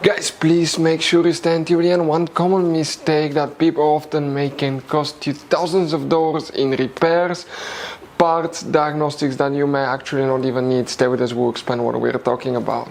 Guys, please make sure you stand till the end. One common mistake that people often make can cost you thousands of dollars in repairs, parts, diagnostics that you may actually not even need. Stay with us, we'll explain what we're talking about.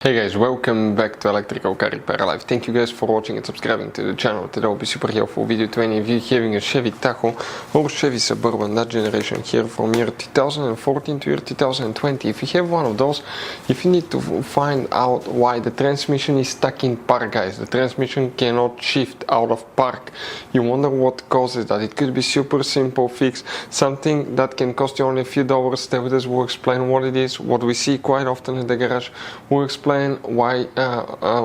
Hey guys, welcome back to Electrical Car Repair Live. Thank you guys for watching and subscribing to the channel. Today will be super helpful video to any of you having a Chevy Tahoe or Chevy Suburban, that generation here from year 2014 to year 2020. If you have one of those, if you need to find out why the transmission is stuck in park, guys, the transmission cannot shift out of park, you wonder what causes that. It could be super simple fix, something that can cost you only a few dollars. Stay with us, we'll explain what it is, what we see quite often in the garage. We'll explain why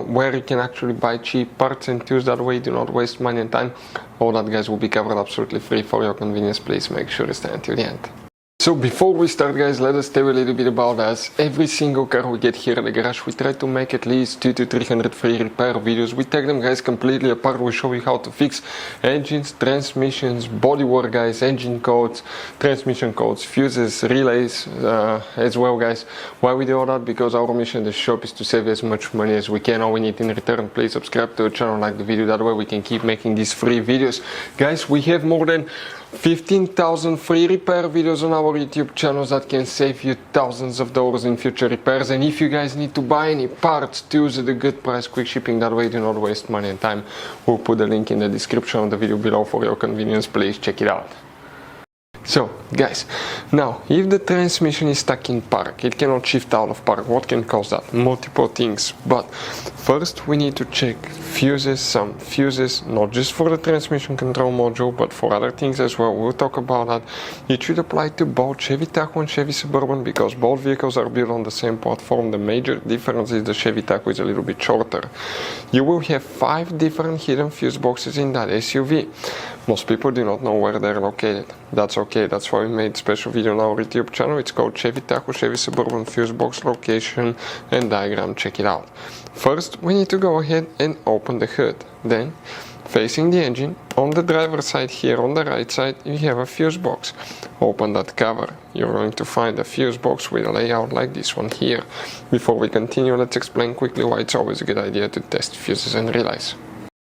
where you can actually buy cheap parts and tools, that way do not waste money and time. All that, guys, will be covered absolutely free for your convenience. Please make sure to stay until the end. So before we start, guys, let us tell you a little bit about us. Every single car we get here at the garage, we try to make at least 200 to 300 free repair videos. We take them, guys, completely apart. We show you how to fix engines, transmissions, bodywork, guys, engine codes, transmission codes, fuses, relays as well, guys. Why we do all that? Because our mission in the shop is to save as much money as we can. All we need in return, please subscribe to the channel, like the video, that way we can keep making these free videos. Guys, we have more than 15,000 free repair videos on our YouTube channels that can save you thousands of dollars in future repairs. And if you guys need to buy any parts, tools at a good price, quick shipping, that way do not waste money and time. We'll put the link in the description of the video below for your convenience. Please check it out. So guys, now if the transmission is stuck in park, it cannot shift out of park. What can cause that? Multiple things, but first we need to check fuses, some fuses, not just for the transmission control module but for other things as well. We'll talk about that. It should apply to both Chevy Tahoe and Chevy Suburban because both vehicles are built on the same platform. The major difference is the Chevy Tahoe is a little bit shorter. You will have 5 different hidden fuse boxes in that SUV. Most people do not know where they're located. That's okay, that's why we made a special video on our YouTube channel. It's called Chevy Tahoe Chevy Suburban Fuse Box Location and Diagram. Check it out. First, we need to go ahead and open the hood. Then, facing the engine, on the driver's side here on the right side, you have a fuse box. Open that cover. You're going to find a fuse box with a layout like this one here. Before we continue, let's explain quickly why it's always a good idea to test fuses and relays.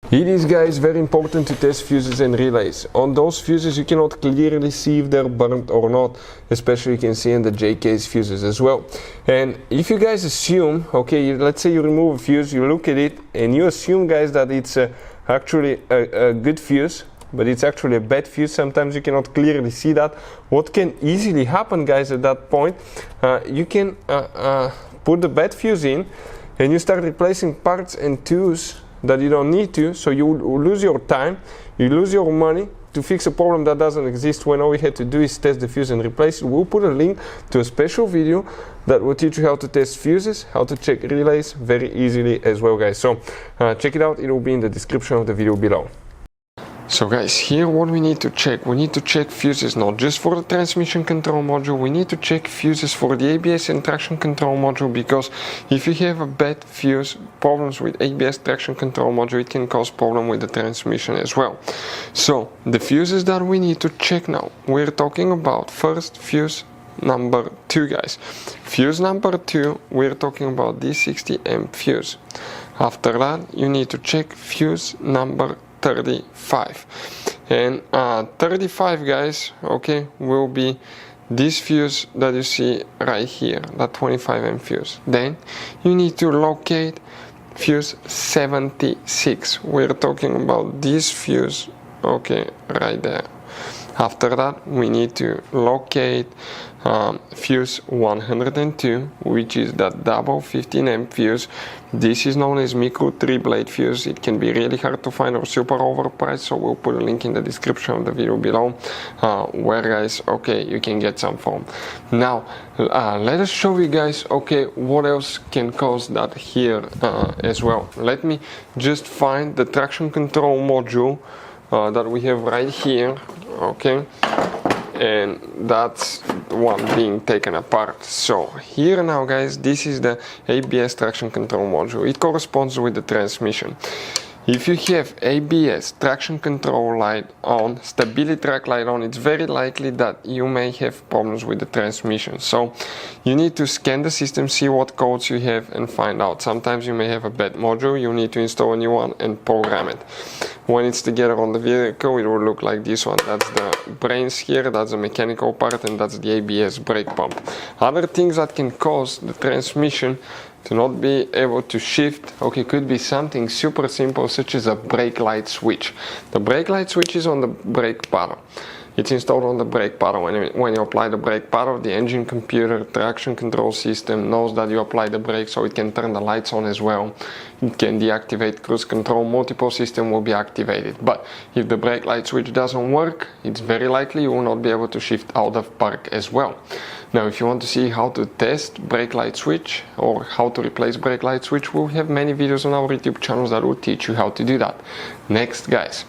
It is, guys, very important to test fuses and relays. On those fuses you cannot clearly see if they're burnt or not, especially you can see in the JK's fuses as well. And if you guys assume, okay, let's say you remove a fuse, you look at it and you assume, guys, that it's actually a good fuse, but it's actually a bad fuse. Sometimes you cannot clearly see that. What can easily happen, guys, at that point, you can put the bad fuse in and you start replacing parts and tools that you don't need to, so you lose your time, you lose your money to fix a problem that doesn't exist, when all we had to do is test the fuse and replace it. We'll put a link to a special video that will teach you how to test fuses, how to check relays very easily as well, guys. So check it out, it will be in the description of the video below. So guys, here what we need to check fuses not just for the transmission control module, we need to check fuses for the ABS and traction control module, because if you have a bad fuse, problems with ABS traction control module, it can cause problem with the transmission as well. So the fuses that we need to check now, we're talking about first fuse number 2, guys. Fuse number 2, we're talking about this 60 amp fuse. After that, you need to check fuse number 35, and 35, guys, okay, will be this fuse that you see right here, that 25 amp fuse. Then you need to locate fuse 76. We're talking about this fuse, okay, right there. After that, we need to locate fuse 102, which is that double 15 amp fuse. This is known as micro 3-blade fuse. It can be really hard to find or super overpriced, so we'll put a link in the description of the video below where, guys, okay, you can get some from. Now let us show you, guys, okay, what else can cause that here as well. Let me just find the traction control module that we have right here, okay, and that's the one being taken apart. So here now, guys, this is the ABS traction control module. It corresponds with the transmission. If you have ABS, traction control light on, stability track light on, it's very likely that you may have problems with the transmission. So you need to scan the system, see what codes you have and find out. Sometimes you may have a bad module, you need to install a new one and program it. When it's together on the vehicle, it will look like this one. That's the brains here, that's the mechanical part, and that's the ABS brake pump. Other things that can cause the transmission to not be able to shift, okay, could be something super simple such as a brake light switch. The brake light switch is on the brake paddle. It's installed on the brake paddle. When you apply the brake paddle, the engine computer traction control system knows that you apply the brake, so it can turn the lights on as well. It can deactivate cruise control, multiple system will be activated. But if the brake light switch doesn't work, it's very likely you will not be able to shift out of park as well. Now, if you want to see how to test brake light switch or how to replace brake light switch, we'll have many videos on our YouTube channels that will teach you how to do that. Next, guys.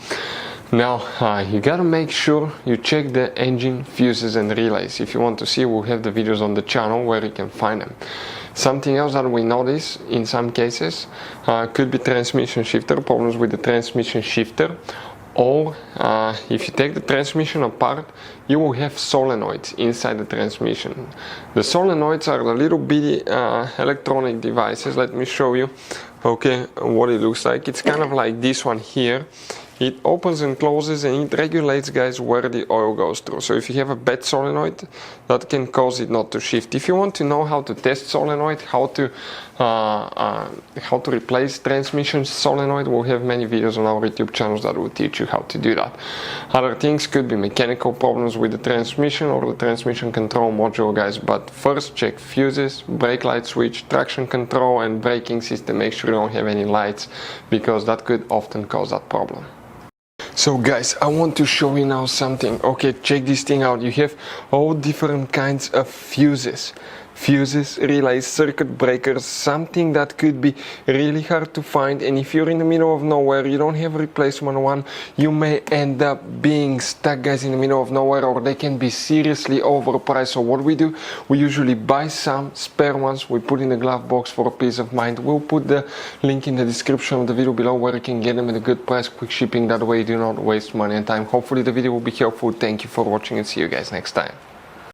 Now, you gotta make sure you check the engine fuses and relays. If you want to see, we'll have the videos on the channel where you can find them. Something else that we notice in some cases could be transmission shifter, problems with the transmission shifter. Or if you take the transmission apart, you will have solenoids inside the transmission. The solenoids are the little bitty electronic devices. Let me show you, okay, what it looks like. It's kind of like this one here. It opens and closes and it regulates, guys, where the oil goes through. So if you have a bad solenoid, that can cause it not to shift. If you want to know how to test solenoid, how to replace transmission solenoid, we'll have many videos on our YouTube channels that will teach you how to do that. Other things could be mechanical problems with the transmission or the transmission control module, guys. But first, check fuses, brake light switch, traction control and braking system. Make sure you don't have any lights, because that could often cause that problem. So guys, I want to show you now something. Okay, check this thing out. You have all different kinds of fuses. Fuses, relays, circuit breakers, something that could be really hard to find, and if you're in the middle of nowhere, you don't have a replacement one, you may end up being stuck, guys, in the middle of nowhere, or they can be seriously overpriced. So what we do, we usually buy some spare ones, we put in the glove box for peace of mind. We'll put the link in the description of the video below where you can get them at a good price, quick shipping, that way you do not waste money and time. Hopefully the video will be helpful. Thank you for watching and see you guys next time.